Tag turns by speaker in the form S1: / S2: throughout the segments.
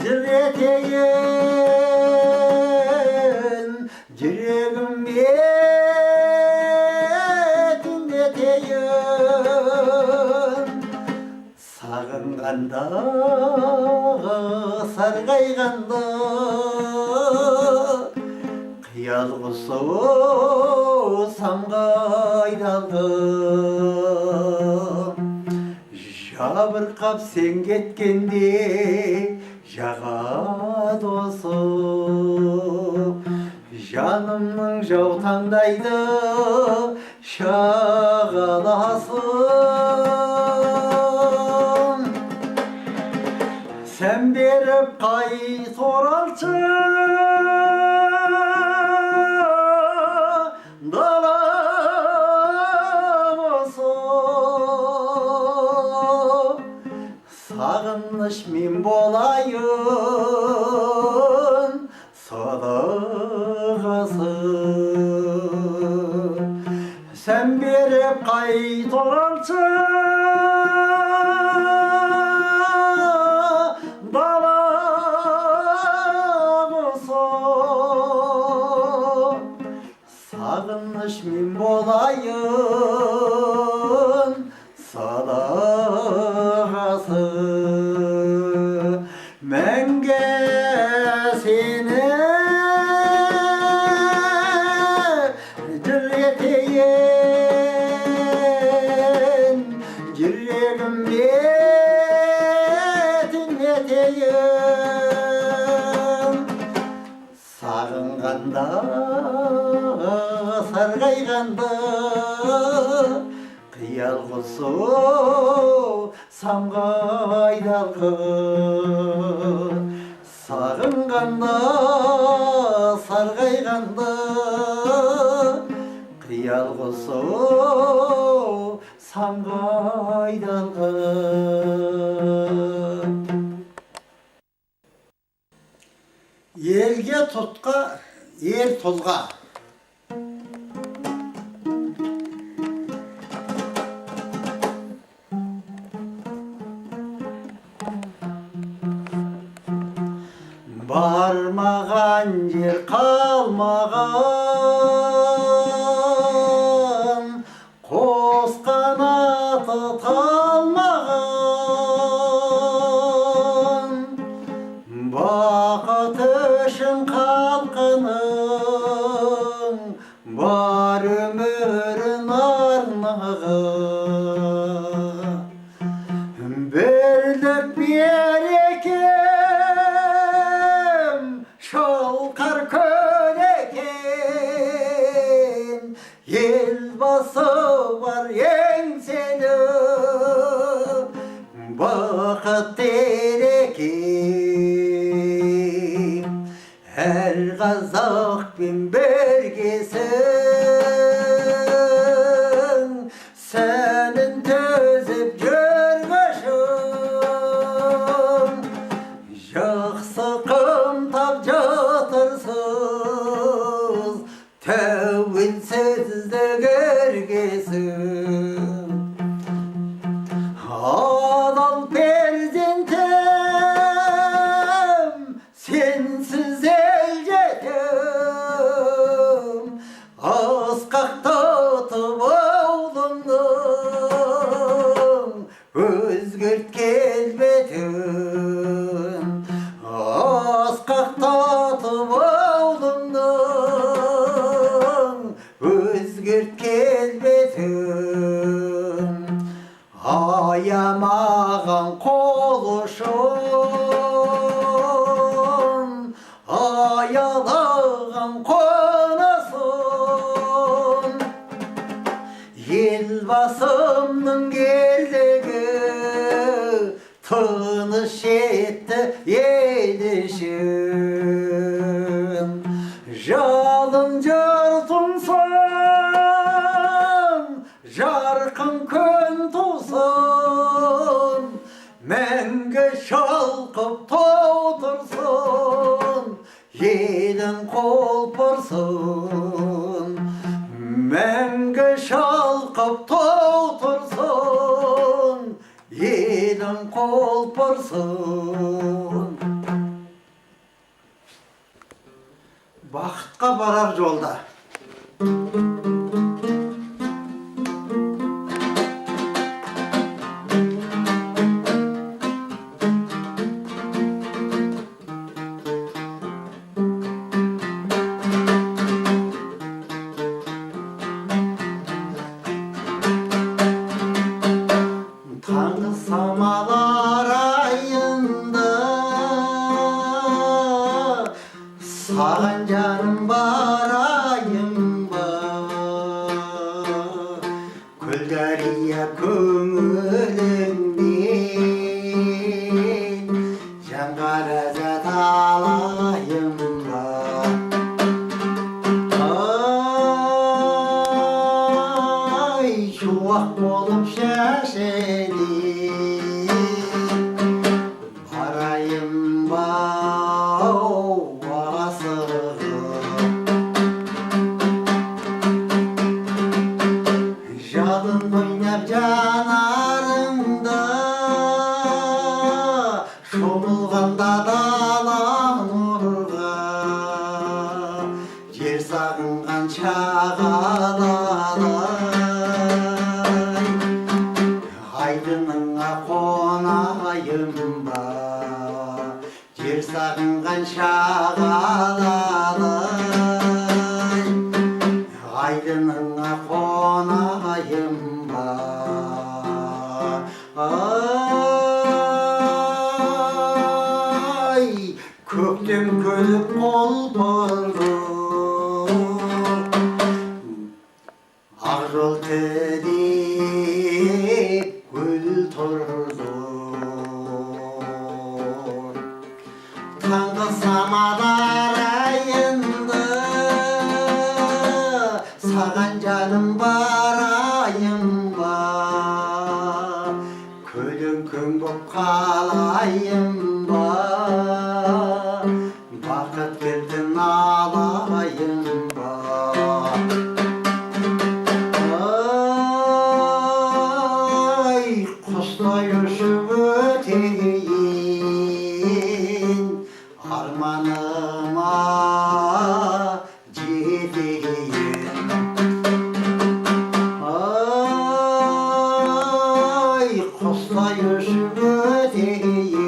S1: Cır eteğin yüreğime dinleteyin. Sağınganda, sargayğanda Kıyal құсы самға айдалдым. Жабырқап сен кеткенде жағады осы. Жанымның жаутаңдайды шағаласын. Сен беріп қайт оралшы Sağınış min bolayın sadağası. Sen berip kayt oralçı dalağısı. Sağınış min bolayın sadağası. Menge seni cır eteyin, yüreğimde dinleteyin. Sağınganda, sargayğanda Kıyal құсы самға айдалғын. Сағынғанда, сарғайғанда Кıyal құсы самға айдалғын. Елге тұтқа, ер тұлға Бармаған жер қалмаған, қос қанаты талмаған. Бақыт үшін халқының бар өмірін арнаған. Бірлік береке шалқар көнекен, елбасы бар еңселі бақыт терекен. Әр қазақпен біргесін, сәнін төзіп жүргішін. Жақсы қымтап жатырсыз, тәуелсіздік іргесін. Адал перзентім, сенсіз ел жетім. Асқақтатып ауылымның өзгерт келбетін. Асқақтатып ауылымның өзгерт келбетін. Аямаған қол ұшын, аялаған қонысын. Елбасымның келдігі тыныш етті ел ішін. Жалын жыртынсын, жарқын күн тусын. Мәңгі шалқып таутырсын, елін қолпырсын. Мәңгі шалқып таутырсын, елін қолпырсын. бақытқа барар жолда. Tangı samalar ayında sağan canım barayım var. Gülgariye köngülümden Cangaraca dalayım var. Ay şuvak bolup şaşeli barayım bağası. Jalın oynap canarımda şomulganda dalan urga jer sagıngan çağalalay aydınыңа қонайым ба жер сағынған шағалалай айдыныңа қонайым ба ай көктем көліп қолпырды ақ жол тедеп гүл тұрды таңғы самадар айында саған жаным барайын ба көлеңкең боп қалайын ба бақыт келдін алайын ба ай құстай ұшып өтейін арманыма жетейін ай құстай ұшып өтейін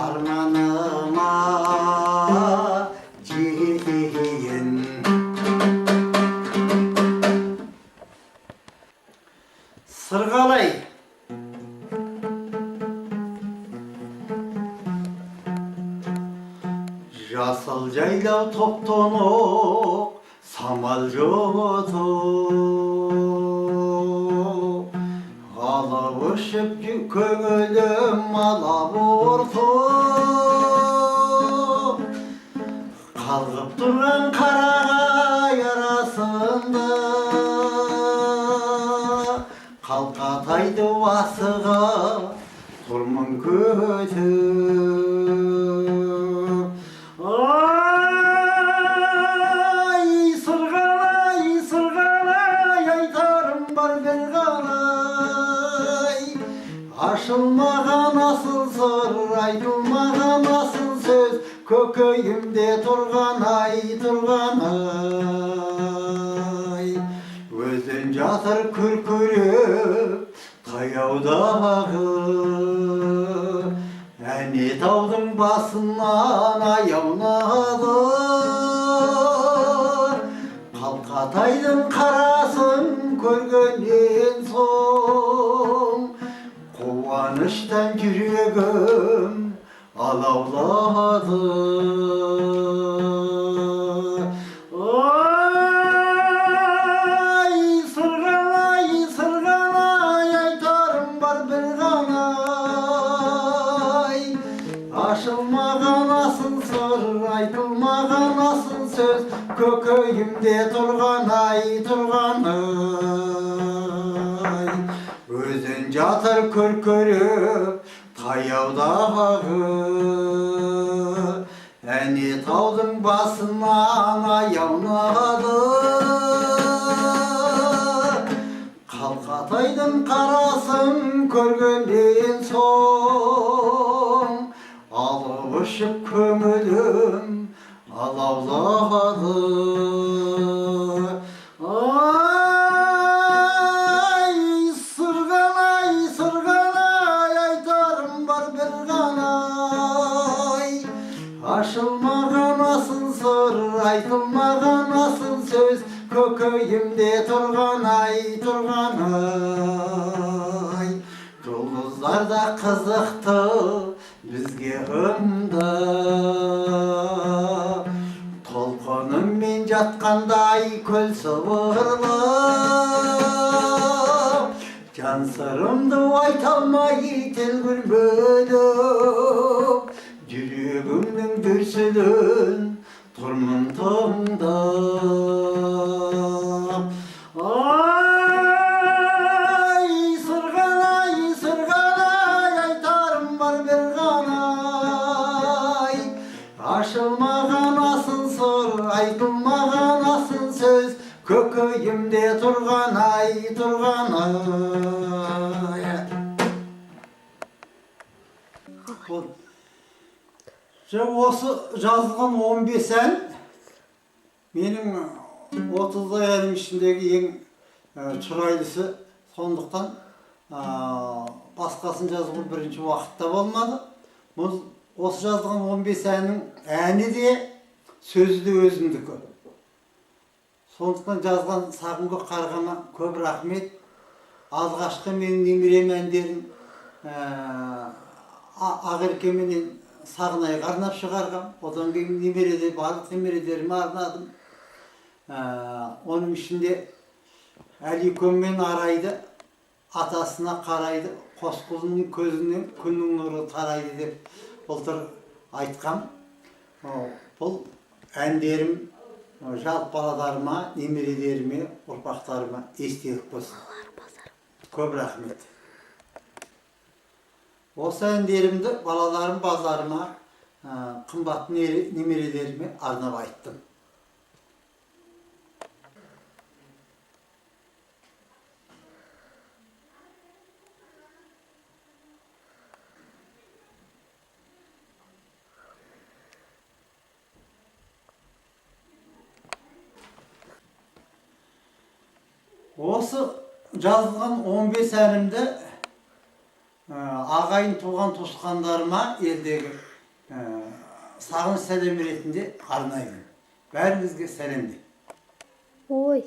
S1: арманыма жетейін. Сырғалай жасыл жайлау топ-тонық самал жотып алып ұшып көңілім алап ұртып қалғып тұрған қарағай арасында қалқатайды асыға тұрмын көтіп ай сырғалай сырғалай айтарым бар бір қалай ашылмаған асыл сыр айтылмаған асыл сөз көкейімде тұрған ай өзен жатыр күркіреп таяудағы әне таудың басынан аяунады қалқатайдың қарасын көргеннен соң қуаныштан жүрегім алаулады ашылмаған асыл сыр айтылмаған асыл сөз көкейімде тұрған ай өзен жатыр күркіреп таяудағы әне таудың басынан аяунады қалқатайдың қарасын көргеннен соң алып ұшып көңілім алаулады. Ай, сырғанай, айтарым бар бір ғана. Ашылмаған асыл сыр, айтылмаған асыл сөз, көкейімде тұрған-ай, тұрған-ай. Жұлдыздар да қызықты бізге ымды, толқыныммен жатқандай көл сыбырлы. Жан сырымды айта алмай тіл күрмедім, жүрегімнің дүрсілін тұрмын тыңдап. Ай, сырғанай, айтарым бар бір ғана. Ашылмаған асыл сыр, айтылмаған асыл сөз, көкейімде тұрған-ай, тұрған-ай. Осы жазылған 15 ән менің 30 әнім ішіндегі ең чырайлысы. Сондықтан басқасын жазуға бірінші уақытта болмады. Осы жазылған 15 әннің әні де, сөзі де өзімдікі. Сондықтан жазған Сағымгүл Қарғама көп рахмет. Алғашқы менің немерем әндерін Ақеркеменен Сағынайға арнап шығарғам. Одан кейін барлық немередеріме арнадым. Оның ішінде Әликөммен Арайды, атасына қарайды, қос қызының көзінен күннің нұры тарайды деп былтыр айтқам. Бұл әндерім жалпы балаларыма, немередеріме, ұрпақтарыма естелік болсын. Көп рахмет. Осы әндерімді балаларым базарыма, қымбат немередеріме арнап айттым. Осы жазылған 15 әнімді ағайын туған туысқандарыма елдегі сағыныш сәлем ретінде арнаймын. Бәріңізге сәлем.
S2: Ой.